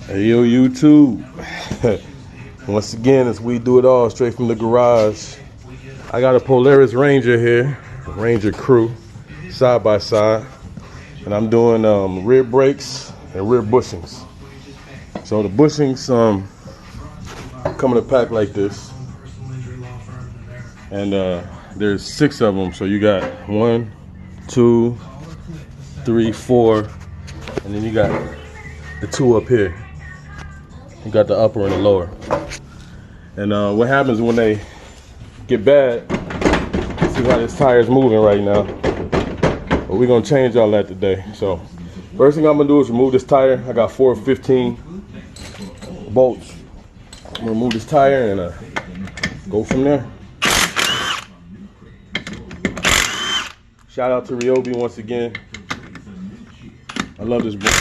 Hey yo, YouTube. Once again, as we do it all straight from the garage, I got a Polaris Ranger here, Ranger crew, side by side, and I'm doing rear brakes and rear bushings. So the bushings come in a pack like this, and there's 6 of them. So you got 1, 2, 3, 4, and then you got the 2 up here. You got the upper and the lower. And what happens when they get bad, see how this tire is moving right now. But we're gonna change all that today. So first thing I'm gonna do is remove this tire. I got 4 15 bolts. I'm gonna remove this tire and go from there. Shout out to Ryobi once again. I love this book.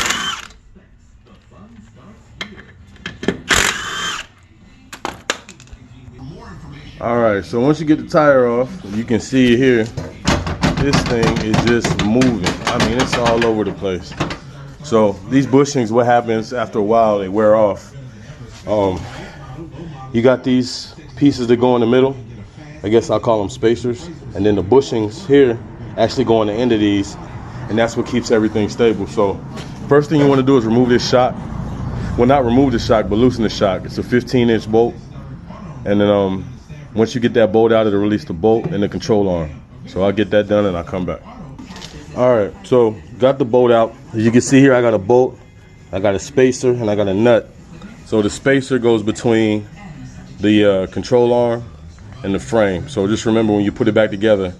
Alright, so once you get the tire off, you can see here, this thing is just moving. I mean, it's all over the place. So these bushings, what happens after a while, they wear off. You got these pieces that go in the middle. I guess I'll call them spacers. And then the bushings here actually go on the end of these. And that's what keeps everything stable. So first thing you want to do is remove this shock. Well, not remove the shock, but loosen the shock. It's a 15-inch bolt. And then once you get that bolt out, it'll release the bolt and the control arm. So I'll get that done and I'll come back. All right, so got the bolt out. As you can see here, I got a bolt, I got a spacer, and I got a nut. So the spacer goes between the control arm and the frame. So just remember, when you put it back together,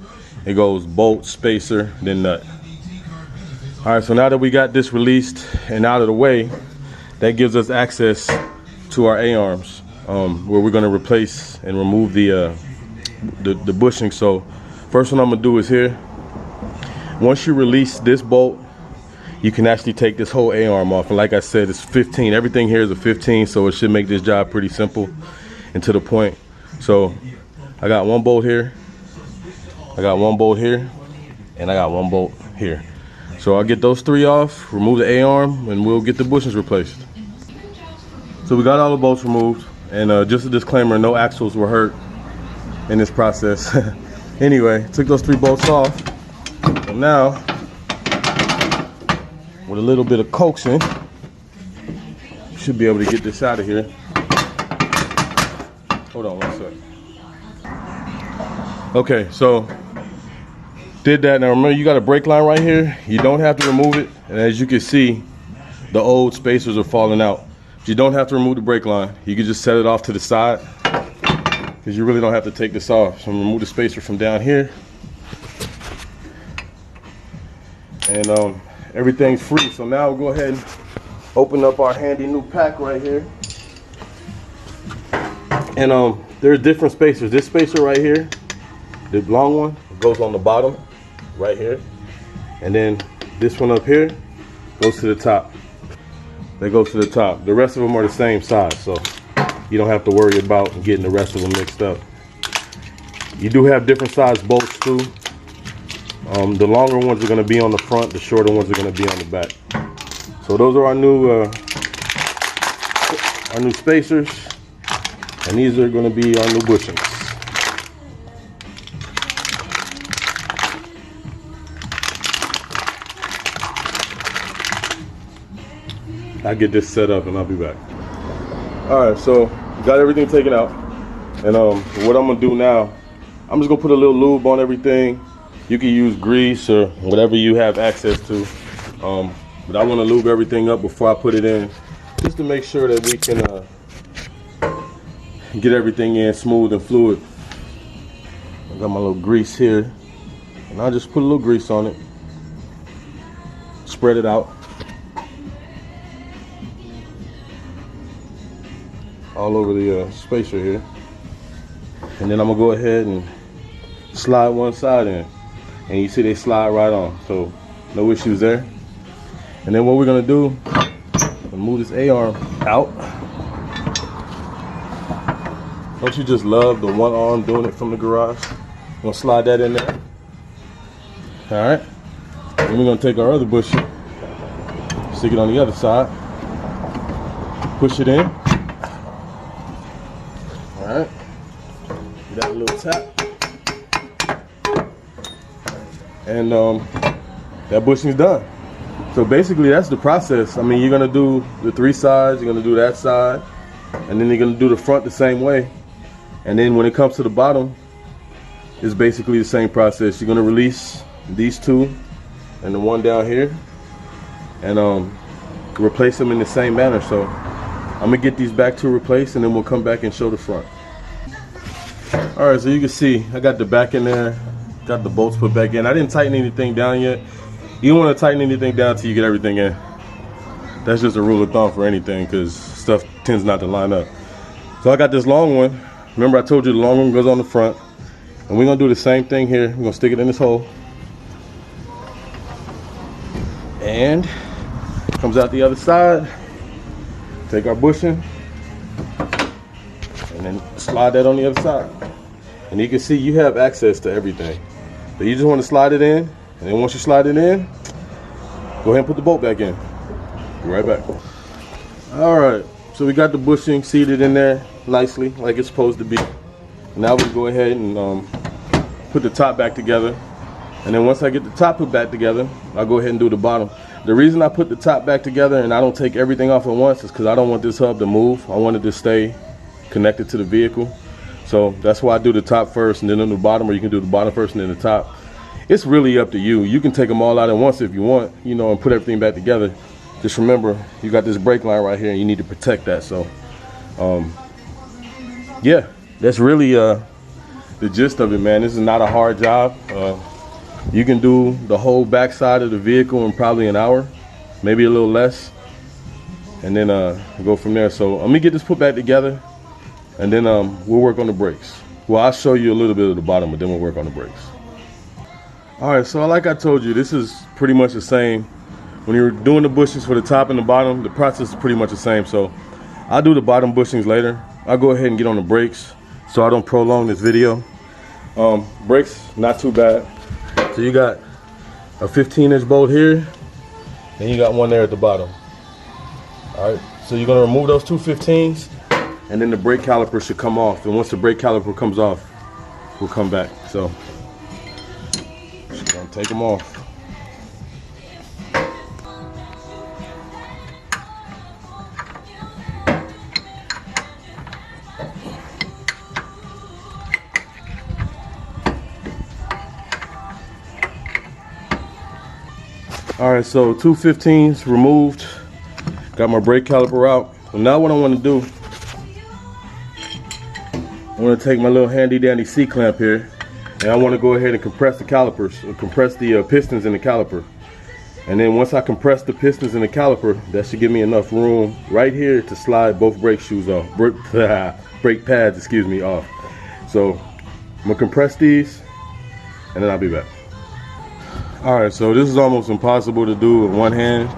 it goes bolt, spacer, then nut. All right, so now that we got this released and out of the way, that gives us access to our A-arms. Where we're gonna replace and remove the bushing. So first one I'm gonna do is here. Once you release this bolt, you can actually take this whole A-arm off. And like I said, it's 15. Everything here is a 15, so it should make this job pretty simple and to the point. So I got one bolt here, I got one bolt here, and I got one bolt here. So I'll get those 3 off, remove the A-arm, and we'll get the bushings replaced. So we got all the bolts removed. And just a disclaimer, no axles were hurt in this process. Anyway, took those 3 bolts off. And now, with a little bit of coaxing, should be able to get this out of here. Hold on one sec. Okay, so did that. Now remember, you got a brake line right here. You don't have to remove it. And as you can see, the old spacers are falling out. You don't have to remove the brake line. You can just set it off to the side because you really don't have to take this off. So I'm gonna remove the spacer from down here, and everything's free. So now we'll go ahead and open up our handy new pack right here. And there's different spacers. This spacer right here, the long one, goes on the bottom right here, and then this one up here goes to the top. That goes to the top. The rest of them are the same size, so you don't have to worry about getting the rest of them mixed up. You do have different size bolts too. The longer ones are going to be on the front, the shorter ones are going to be on the back. So those are our new spacers, and these are going to be our new bushings. I'll get this set up and I'll be back. All right, so got everything taken out. And what I'm gonna do now, I'm just gonna put a little lube on everything. You can use grease or whatever you have access to. But I wanna lube everything up before I put it in, just to make sure that we can get everything in smooth and fluid. I got my little grease here, and I'll just put a little grease on it, spread it out all over the spacer here. And then I'm gonna go ahead and slide one side in, and you see they slide right on, so no issues there. And then what we're gonna do, move this A-arm out. Don't you just love the one arm doing it from the garage? I'm gonna slide that in there. All right, then we're gonna take our other bushing, stick it on the other side. push it in. All right, give that a little tap. And that bushing's done. So basically that's the process. I mean, you're gonna do the 3 sides, you're gonna do that side, and then you're gonna do the front the same way. And then when it comes to the bottom, it's basically the same process. You're gonna release these 2 and the one down here, and replace them in the same manner. So I'm gonna get these back to replace, and then we'll come back and show the front. All right, so you can see I got the back in there, got the bolts put back in. I didn't tighten anything down yet. You don't want to tighten anything down till you get everything in. That's just a rule of thumb for anything, because stuff tends not to line up. So I got this long one. Remember I told you the long one goes on the front. And we're gonna do the same thing here. We're gonna stick it in this hole. And comes out the other side. Take our bushing and then slide that on the other side. And you can see you have access to everything. So you just want to slide it in, and then once you slide it in, go ahead and put the bolt back in. Be right back. All right, so we got the bushing seated in there nicely, like it's supposed to be. Now we can go ahead and put the top back together. And then once I get the top put back together, I'll go ahead and do the bottom. The reason I put the top back together and I don't take everything off at once is because I don't want this hub to move. I want it to stay connected to the vehicle. So that's why I do the top first and then on the bottom, or you can do the bottom first and then the top. It's really up to you. You can take them all out at once if you want, you know, and put everything back together. Just remember, you got this brake line right here and you need to protect that. So, yeah, that's really the gist of it, man. This is not a hard job. You can do the whole back side of the vehicle in probably an hour, maybe a little less, and then go from there. So let me get this put back together, and then we'll work on the brakes. Well, I'll show you a little bit of the bottom, but then we'll work on the brakes. All right, so like I told you, this is pretty much the same. When you're doing the bushings for the top and the bottom, the process is pretty much the same. So I'll do the bottom bushings later. I'll go ahead and get on the brakes so I don't prolong this video. Brakes, not too bad. So you got a 15-inch bolt here, and you got one there at the bottom. All right, so you're gonna remove those 2 15s, and then the brake caliper should come off. And once the brake caliper comes off, we'll come back. So just gonna take them off. All right, so 2 15s removed. Got my brake caliper out. So now what I want to do, I want to take my little handy dandy C-clamp here, and I want to go ahead and compress the calipers, or compress the pistons in the caliper. And then once I compress the pistons in the caliper, that should give me enough room right here to slide both brake shoes off, brake pads, excuse me, off. So I'm gonna compress these, and then I'll be back. All right, so this is almost impossible to do with one hand,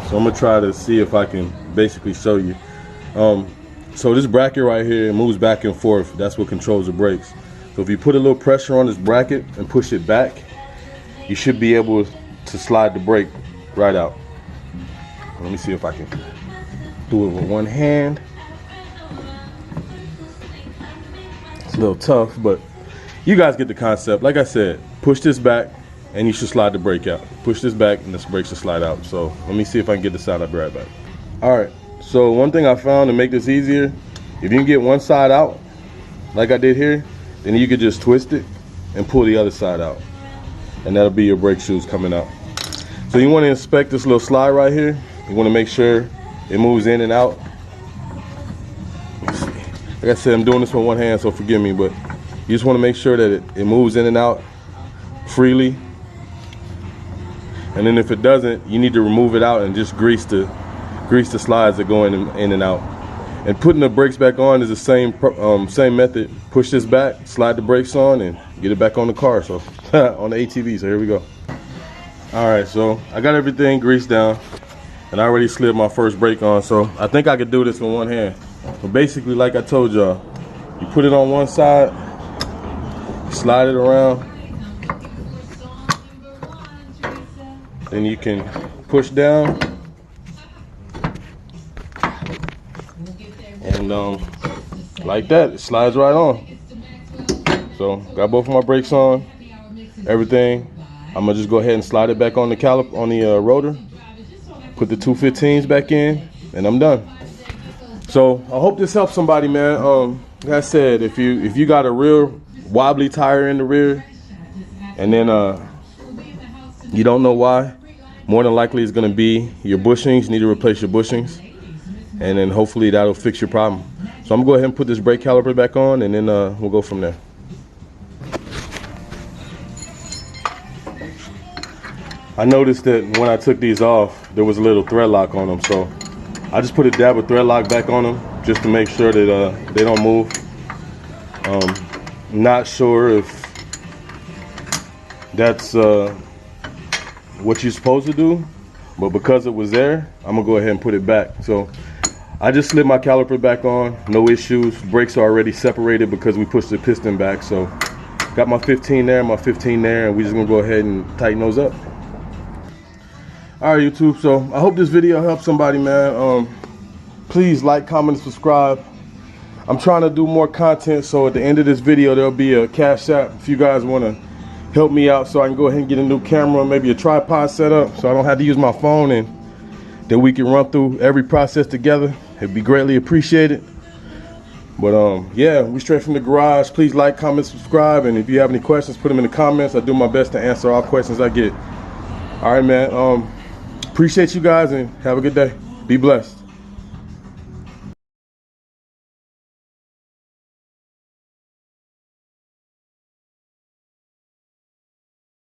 so I'm gonna try to see if I can basically show you. So this bracket right here moves back and forth. That's what controls the brakes. So if you put a little pressure on this bracket and push it back, you should be able to slide the brake right out. Let me see if I can do it with one hand. It's a little tough, but you guys get the concept. Like I said, push this back, and you should slide the brake out. Push this back and this brake should slide out. So let me see if I can get this out. I'll be right back. All right, so one thing I found to make this easier, if you can get one side out, like I did here, then you could just twist it and pull the other side out. And that'll be your brake shoes coming out. So you want to inspect this little slide right here. You want to make sure it moves in and out. Let's see. Like I said, I'm doing this with one hand, so forgive me, but you just want to make sure that it moves in and out freely. And then if it doesn't, you need to remove it out and just grease the slides that go in and out. And putting the brakes back on is the same method. Push this back, slide the brakes on, and get it back on the car. So on the ATV. So here we go. All right, so I got everything greased down, and I already slid my first brake on. So I think I could do this with one hand. But basically, like I told y'all, you put it on one side, slide it around. Then you can push down, And like that, it slides right on. So got both of my brakes on, everything. I'm gonna just go ahead and slide it back on the rotor, put the 215s back in, and I'm done. So I hope this helps somebody, man. Like I said, if you got a real wobbly tire in the rear, and then you don't know why, more than likely it's gonna be your bushings. You need to replace your bushings, and then hopefully that'll fix your problem. So I'm gonna go ahead and put this brake caliper back on, and then we'll go from there. I noticed that when I took these off, there was a little thread lock on them, so I just put a dab of thread lock back on them just to make sure that they don't move. Not sure if that's what you're supposed to do, but because it was there, I'm gonna go ahead and put it back. So I just slid my caliper back on, no issues. Brakes are already separated because we pushed the piston back. So got my 15 there, my 15 there, and we're just gonna go ahead and tighten those up. All right, YouTube, so I hope this video helps somebody, man. Please like, comment, and subscribe. I'm trying to do more content, so at the end of this video, there'll be a Cash App if you guys want to help me out so I can go ahead and get a new camera, maybe a tripod set up so I don't have to use my phone, and then we can run through every process together. It'd be greatly appreciated. But yeah, we straight from the garage. Please like, comment, subscribe, and if you have any questions, put them in the comments. I do my best to answer all questions I get. All right, man. Appreciate you guys, and have a good day. Be blessed.